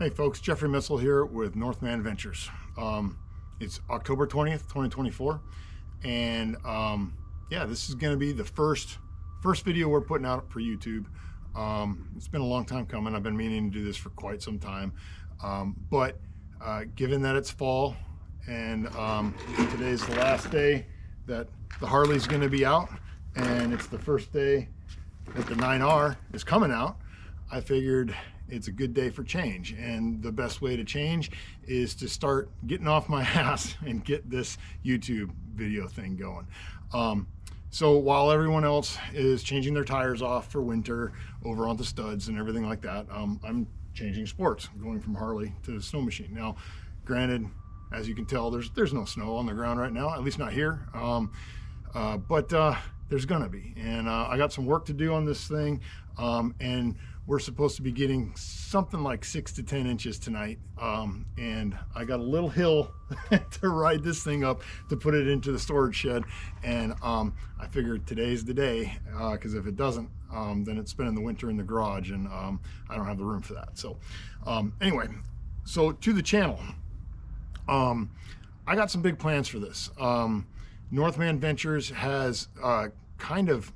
Hey folks, Jeffrey Missel here with Northman Ventures. It's October 20th, 2024, and yeah, this is going to be the first video we're putting out for YouTube. It's been a long time coming. I've been meaning to do this for quite some time, but given that it's fall and today's the last day that the Harley's going to be out, and it's the first day that the 9R is coming out, I figured it's a good day for change, and the best way to change is to start getting off my ass and get this YouTube video thing going. So while everyone else is changing their tires off for winter over onto studs and everything like that, I'm changing sports, going from Harley to snow machine. Now, granted, as you can tell, there's no snow on the ground right now, at least not here, but there's gonna be, and I got some work to do on this thing, and we're supposed to be getting something like 6 to 10 inches tonight, and I got a little hill to ride this thing up to put it into the storage shed, and I figured today's the day, because if it doesn't, then it's spending the winter in the garage, and I don't have the room for that. So anyway, so to the channel, I got some big plans for this. Northman Ventures has kind of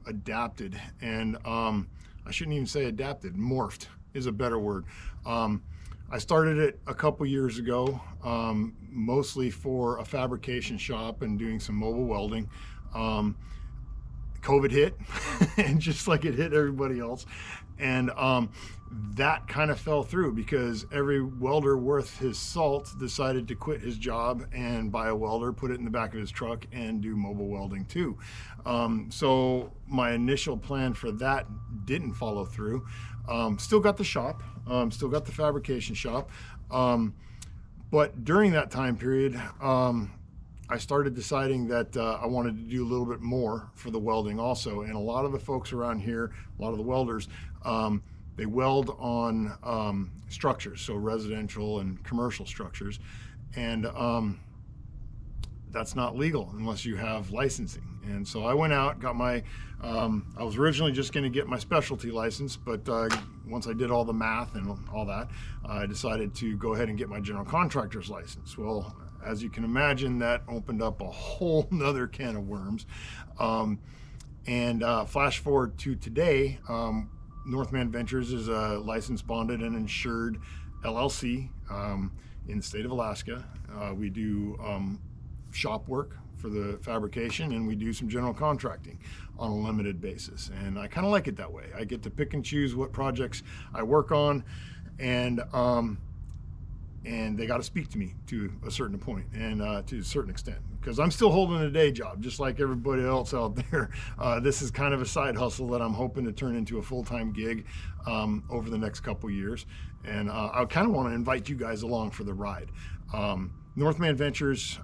adapted, and I shouldn't even say adapted, morphed is a better word. I started it a couple years ago, mostly for a fabrication shop and doing some mobile welding. COVID hit, and just like it hit everybody else, and that kind of fell through because every welder worth his salt decided to quit his job and buy a welder, put it in the back of his truck, and do mobile welding too. So my initial plan for that didn't follow through. Still got the shop, still got the fabrication shop, but during that time period, I started deciding that I wanted to do a little bit more for the welding also. And a lot of the folks around here, a lot of the welders, they weld on structures, so residential and commercial structures. And that's not legal unless you have licensing. And so I went out, got my, I was originally just gonna get my specialty license, but once I did all the math and all that, I decided to go ahead and get my general contractor's license. Well, as you can imagine, that opened up a whole nother can of worms. Flash forward to today, Northman Ventures is a licensed, bonded, and insured LLC in the state of Alaska. We do shop work for the fabrication, and we do some general contracting on a limited basis. And I kind of like it that way. I get to pick and choose what projects I work on, and they got to speak to me to a certain point and to a certain extent, because I'm still holding a day job just like everybody else out there. This is kind of a side hustle that I'm hoping to turn into a full-time gig over the next couple years, and I kind of want to invite you guys along for the ride. Northman Ventures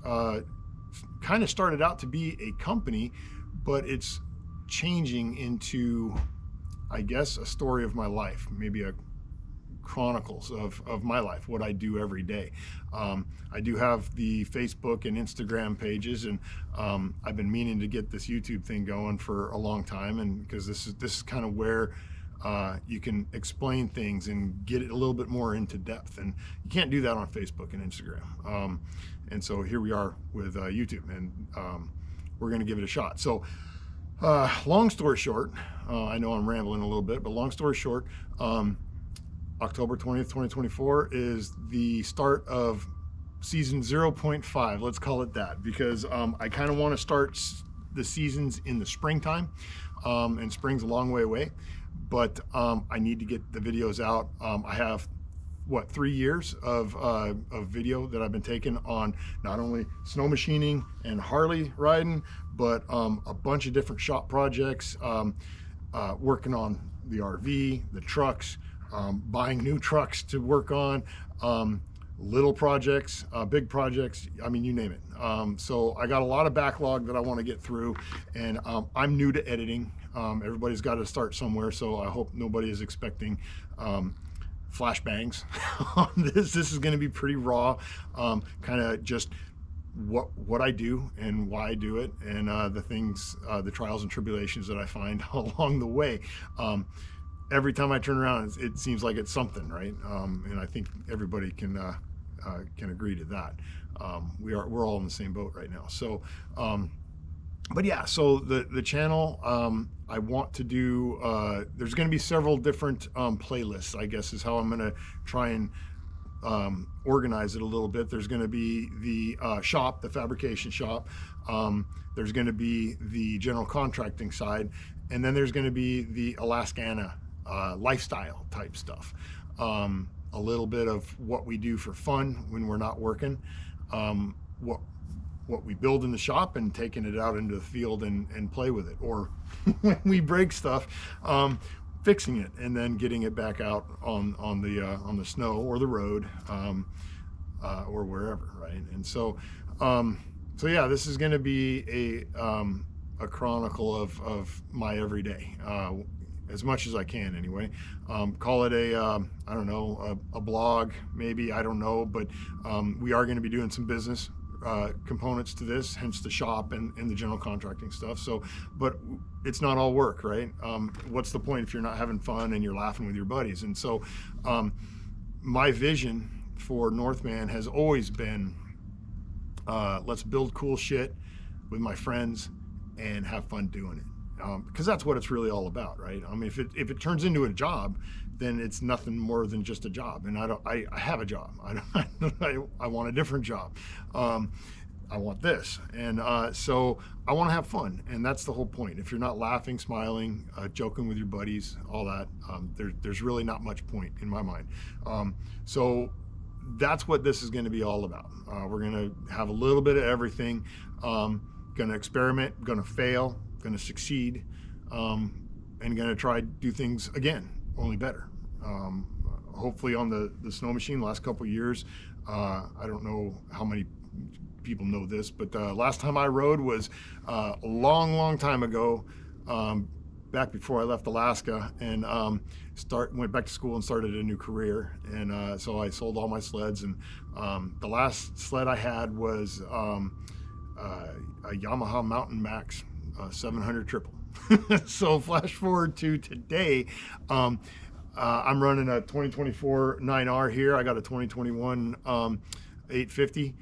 kind of started out to be a company, but it's changing into, I guess, a story of my life, maybe a chronicles of my life, what I do every day. I do have the Facebook and Instagram pages, and I've been meaning to get this YouTube thing going for a long time, and because this is kind of where you can explain things and get it a little bit more into depth, and you can't do that on Facebook and Instagram. And so here we are with YouTube, and we're going to give it a shot. So long story short, I know I'm rambling a little bit, but long story short, October 20th, 2024 is the start of season 0.5, let's call it that, because I kind of want to start the seasons in the springtime, and spring's a long way away, but I need to get the videos out. I have, what, 3 years of video that I've been taking on not only snow machining and Harley riding, but a bunch of different shop projects, working on the RV, the trucks, buying new trucks to work on, little projects, big projects, I mean, you name it. So I got a lot of backlog that I want to get through, and I'm new to editing. Everybody's got to start somewhere, so I hope nobody is expecting flashbangs on this. This is going to be pretty raw, kind of just what I do and why I do it, and the things, the trials and tribulations that I find along the way. every time I turn around, it seems like it's something, right? And I think everybody can agree to that. We're all in the same boat right now. So, but yeah, so the channel, I want to do. There's going to be several different playlists, I guess, is how I'm going to try and organize it a little bit. There's going to be the shop, the fabrication shop. There's going to be the general contracting side, and then there's going to be the Alaskana lifestyle type stuff. A little bit of what we do for fun when we're not working, what we build in the shop, and taking it out into the field and play with it, or when we break stuff, fixing it and then getting it back out on the snow or the road, or wherever, right? And so yeah, this is going to be a chronicle of my everyday, as much as I can anyway. Call it I don't know, a blog maybe, I don't know, but we are going to be doing some business components to this, hence the shop and the general contracting stuff. So, but it's not all work, right? What's the point if you're not having fun and you're laughing with your buddies? And so my vision for Northman has always been, let's build cool shit with my friends and have fun doing it. Because that's what it's really all about, right? I mean, if it turns into a job, then it's nothing more than just a job. And I have a job. I want a different job. I want this. And so I want to have fun. And that's the whole point. If you're not laughing, smiling, joking with your buddies, all that, there's really not much point in my mind. So that's what this is going to be all about. We're going to have a little bit of everything. Going to experiment, going to fail, going to succeed, and going to try to do things again, only better. Hopefully on the snow machine, last couple of years, I don't know how many people know this, but last time I rode was a long time ago, back before I left Alaska, and went back to school and started a new career. And so I sold all my sleds, and the last sled I had was a Yamaha Mountain Max 700 triple. So flash forward to today, I'm running a 2024 9R here. I got a 2021 850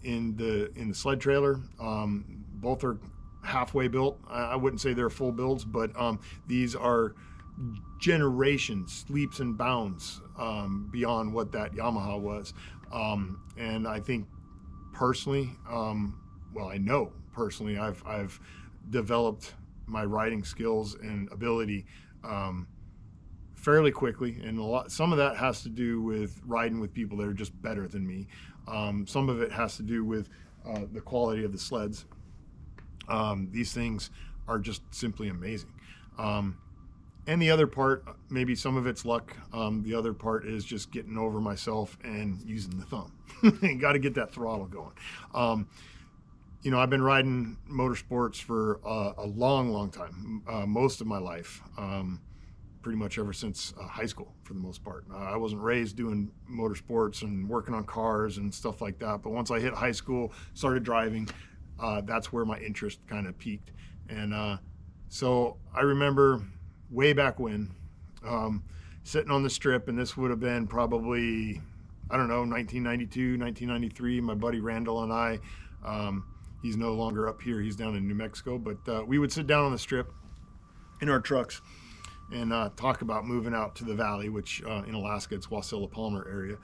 in the sled trailer. Both are halfway built. I wouldn't say they're full builds, but these are generations, leaps and bounds beyond what that Yamaha was. And I think personally, well, I know personally, I've developed my riding skills and ability fairly quickly, and some of that has to do with riding with people that are just better than me. Some of it has to do with the quality of the sleds. These things are just simply amazing. And the other part, maybe some of it's luck. The other part is just getting over myself and using the thumb. Got to get that throttle going. You know, I've been riding motorsports for a long time, most of my life. Pretty much ever since high school, for the most part. I wasn't raised doing motorsports and working on cars and stuff like that, but once I hit high school, started driving, that's where my interest kind of peaked. And so I remember way back when, sitting on the strip, and this would have been probably, I don't know, 1992, 1993, my buddy Randall and I, he's no longer up here, he's down in New Mexico, but we would sit down on the strip in our trucks and talk about moving out to the valley, which in Alaska, it's Wasilla Palmer area,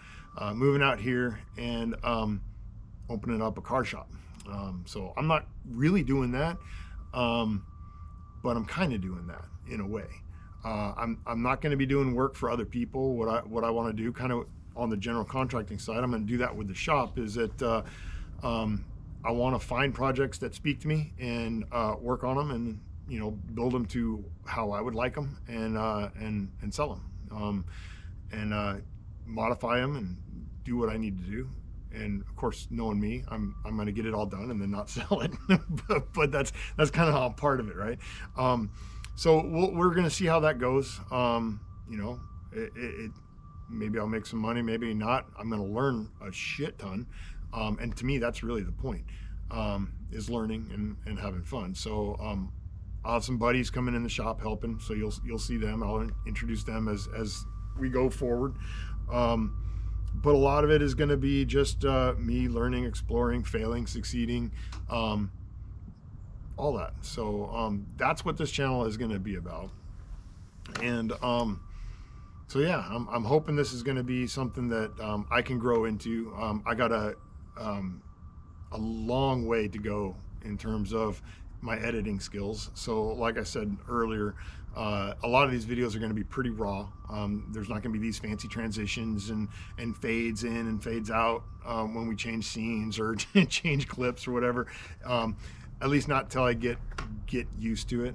moving out here and opening up a car shop. So I'm not really doing that, but I'm kind of doing that in a way. I'm not going to be doing work for other people. What I want to do, kind of on the general contracting side, I'm going to do that with the shop, is that I want to find projects that speak to me and work on them, and you know, build them to how I would like them, and sell them, and modify them and do what I need to do. And of course, knowing me, I'm going to get it all done and then not sell it. but that's kind of how I'm part of it, right? So we're going to see how that goes. You know, maybe I'll make some money, maybe not. I'm going to learn a shit ton, and to me, that's really the point, is learning and having fun. So I'll have some buddies coming in the shop helping, so you'll see them. I'll introduce them as we go forward. But a lot of it is going to be just me learning, exploring, failing, succeeding, all that. So that's what this channel is going to be about. And so yeah, I'm hoping this is going to be something that I can grow into. I got a long way to go in terms of my editing skills. So like I said earlier, a lot of these videos are going to be pretty raw. There's not going to be these fancy transitions and fades in and fades out when we change scenes or change clips or whatever. At least not till I get used to it.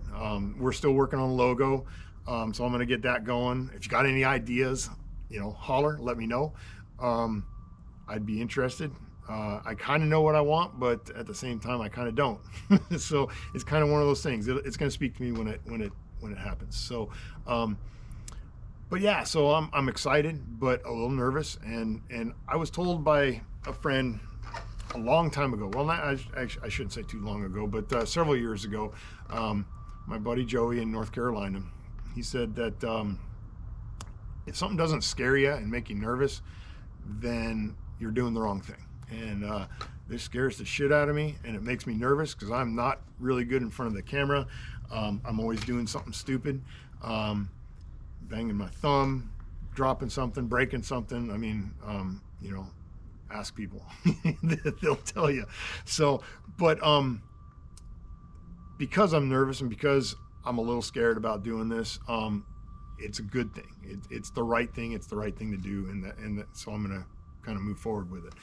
We're still working on a logo, so I'm going to get that going. If you got any ideas, holler, let me know. I'd be interested. I kind of know what I want, but at the same time, I kind of don't. So it's kind of one of those things. It's going to speak to me when it happens. So, but yeah, so I'm excited, but a little nervous. And I was told by a friend a long time ago. Well, I shouldn't say too long ago, but several years ago, my buddy Joey in North Carolina, he said that if something doesn't scare you and make you nervous, then you're doing the wrong thing. And this scares the shit out of me, and it makes me nervous because I'm not really good in front of the camera. I'm always doing something stupid, banging my thumb, dropping something, breaking something. I mean, ask people. They'll tell you. So, but because I'm nervous and because I'm a little scared about doing this, it's a good thing. It's the right thing. It's the right thing to do, and so I'm gonna kind of move forward with it.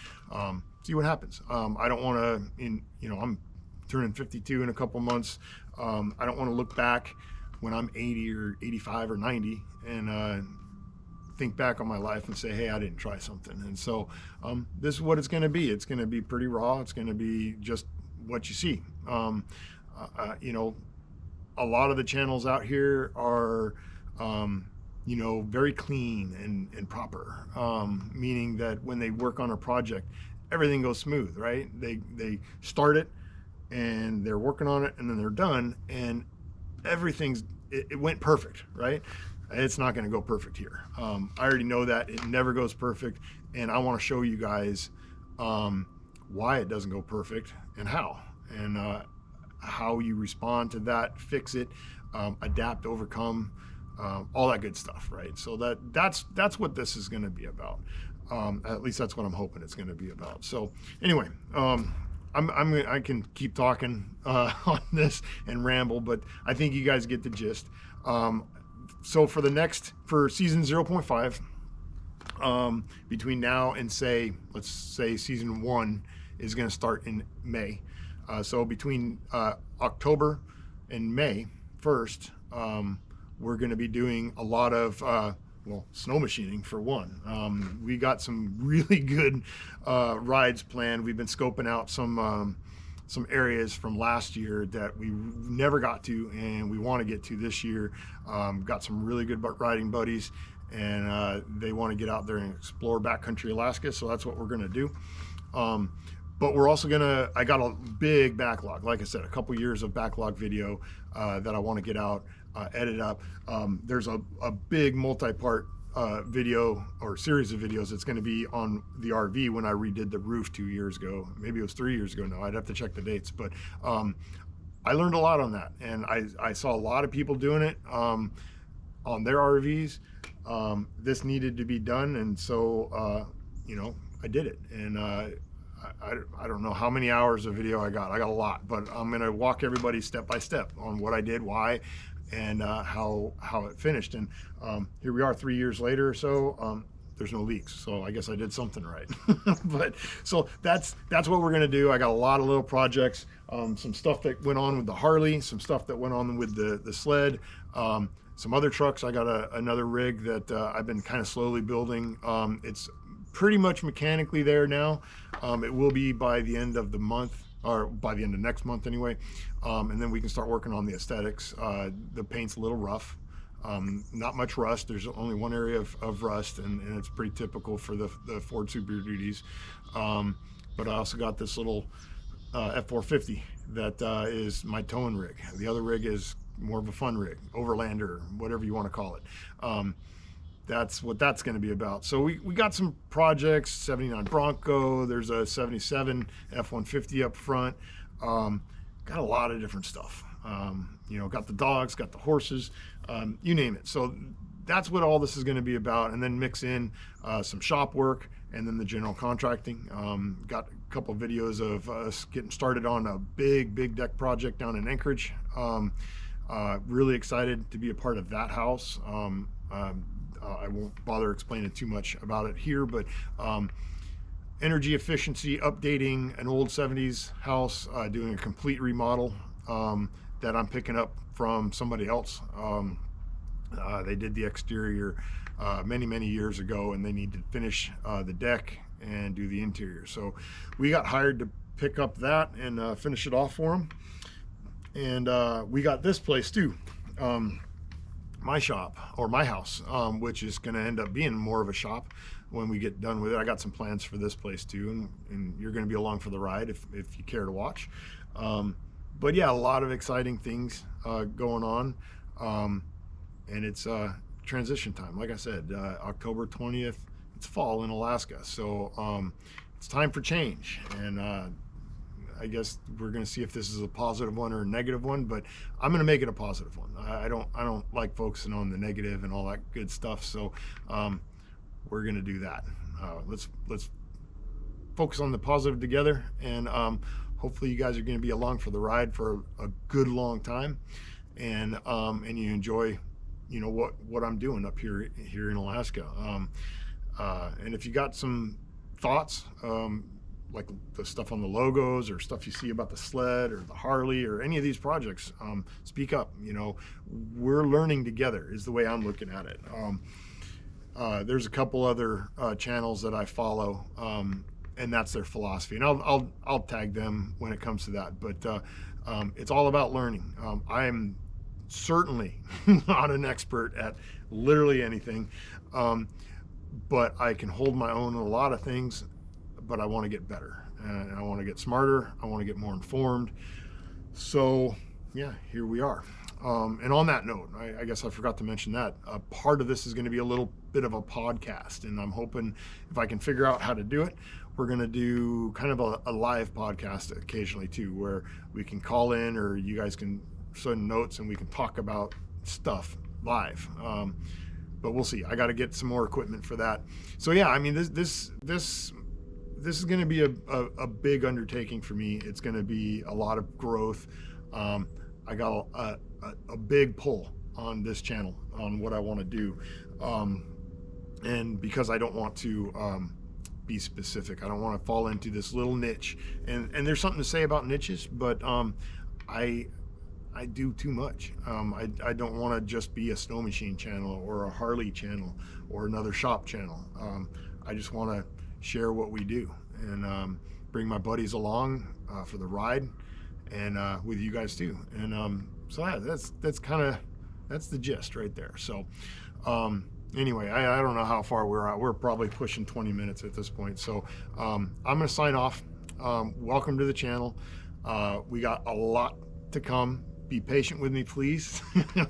See what happens. I don't want to, I'm turning 52 in a couple months. I don't want to look back when I'm 80 or 85 or 90 and think back on my life and say, hey, I didn't try something. And so this is what it's going to be. It's going to be pretty raw. It's going to be just what you see. A lot of the channels out here are very clean and proper, meaning that when they work on a project, everything goes smooth, right? They start it and they're working on it and then they're done and it went perfect, right? It's not going to go perfect here. I already know that it never goes perfect, and I want to show you guys why it doesn't go perfect and how you respond to that, fix it, adapt, overcome, all that good stuff, right? So that's what this is going to be about. At least that's what I'm hoping it's going to be about. So anyway, I can keep talking on this and ramble, but I think you guys get the gist. So for season 0.5, between now and let's say season 1 is going to start in May. So between October and May 1st, we're going to be doing a lot of snow machining for one. We got some really good rides planned. We've been scoping out some areas from last year that we never got to and we want to get to this year. Got some really good riding buddies, and they want to get out there and explore backcountry Alaska, so that's what we're going to do. But we're also I got a big backlog, like I said, a couple years of backlog video that I want to get out, edit up. There's a big multi-part video or series of videos that's going to be on the RV when I redid the roof 2 years ago. Maybe it was 3 years ago now. I'd have to check the dates, but I learned a lot on that, and I saw a lot of people doing it on their RVs. This needed to be done, and so I did it. And I don't know how many hours of video I got a lot, but I'm gonna walk everybody step by step on what I did, why, and how it finished. And here we are 3 years later or so. There's no leaks, so I guess I did something right. But so that's what we're gonna do. I got a lot of little projects, some stuff that went on with the Harley, some stuff that went on with the sled, some other trucks. I got another rig that I've been kind of slowly building. It's pretty much mechanically there now. It will be by the end of the month, or by the end of next month anyway, and then we can start working on the aesthetics. The paint's a little rough, not much rust. There's only one area of rust, and it's pretty typical for the Ford Super Duties. But I also got this little F450 that is my towing rig. The other rig is more of a fun rig, overlander, whatever you want to call it. That's what that's going to be about. So we got some projects, 79 Bronco, there's a 77 F-150 up front. Got a lot of different stuff. You know, got the dogs, got the horses, you name it. So that's what all this is going to be about. And then mix in some shop work and then the general contracting. Got a couple of videos of us getting started on a big deck project down in Anchorage. Really excited to be a part of that house. I won't bother explaining too much about it here, but energy efficiency, updating an old 70s house, doing a complete remodel that I'm picking up from somebody else. They did the exterior many years ago, and they need to finish the deck and do the interior. So we got hired to pick up that and finish it off for them. And we got this place too. My shop, or my house, which is going to end up being more of a shop when we get done with it. I got some plans for this place too, and you're going to be along for the ride if you care to watch. But yeah, a lot of exciting things going on, and it's transition time. Like I said, October 20th, it's fall in Alaska, so it's time for change. And I guess we're going to see if this is a positive one or a negative one, but I'm going to make it a positive one. I don't like focusing on the negative and all that good stuff. So we're going to do that. Let's focus on the positive together, and hopefully you guys are going to be along for the ride for a good long time, and you enjoy, you know, what I'm doing up here in Alaska. And if you got some thoughts, like the stuff on the logos or stuff you see about the sled or the Harley or any of these projects, speak up. You know, we're learning together is the way I'm looking at it. There's a couple other channels that I follow, and that's their philosophy, and I'll tag them when it comes to that. But it's all about learning. I'm certainly not an expert at literally anything, but I can hold my own in a lot of things. But I want to get better, and I want to get smarter. I want to get more informed. So yeah, here we are. And on that note, I guess I forgot to mention that part of this is going to be a little bit of a podcast, and I'm hoping if I can figure out how to do it, we're going to do kind of a live podcast occasionally too, where we can call in, or you guys can send notes and we can talk about stuff live. But we'll see. I got to get some more equipment for that. So yeah, I mean, this is going to be a big undertaking for me. It's going to be a lot of growth. I got a big pull on this channel on what I want to do. And because I don't want to be specific, I don't want to fall into this little niche. And there's something to say about niches, but I do too much. I don't want to just be a snow machine channel or a Harley channel or another shop channel. I just want to share what we do and bring my buddies along for the ride, and with you guys too. And so yeah, that's the gist right there. So anyway, I don't know how far we're at. We're probably pushing 20 minutes at this point. So I'm gonna sign off. Welcome to the channel. We got a lot to come. Be patient with me, please.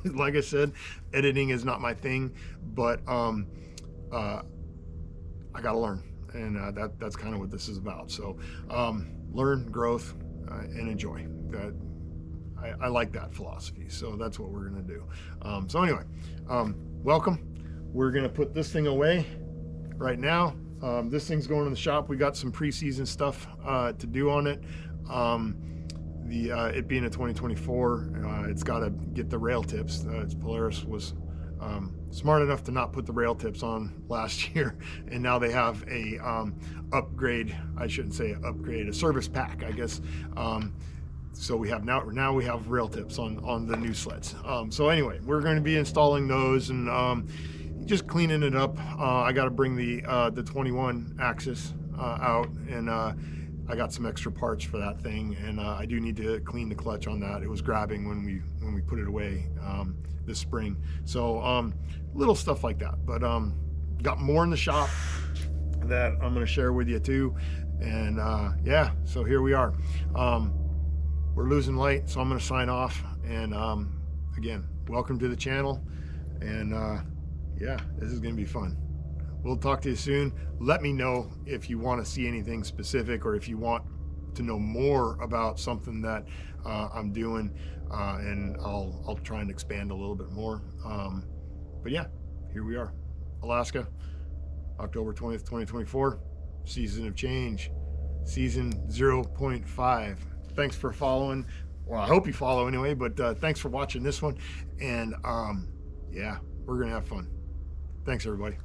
Like I said, editing is not my thing, but I gotta learn. And that's kind of what this is about. So learn, growth, and enjoy. I like that philosophy. So that's what we're going to do. So anyway, welcome. We're going to put this thing away right now. This thing's going in the shop. We got some preseason stuff to do on it. It being a 2024, it's got to get the rail tips. Polaris was smart enough to not put the rail tips on last year, and now they have a upgrade. I shouldn't say upgrade, a service pack, I guess. So we have now we have rail tips on the new sleds. So anyway, we're going to be installing those and just cleaning it up. I got to bring the 21 axis out, and I got some extra parts for that thing, and I do need to clean the clutch on that. It was grabbing when we put it away this spring. So little stuff like that, but got more in the shop that I'm going to share with you too. And yeah, so here we are. We're losing light, so I'm going to sign off. And again, welcome to the channel. And yeah, this is going to be fun. We'll talk to you soon. Let me know if you want to see anything specific, or if you want to know more about something that I'm doing, and I'll try and expand a little bit more. But yeah, here we are. Alaska, October 20th, 2024, season of change, season 0.5. Thanks for following. Well, I hope you follow anyway, but thanks for watching this one. And yeah, we're going to have fun. Thanks, everybody.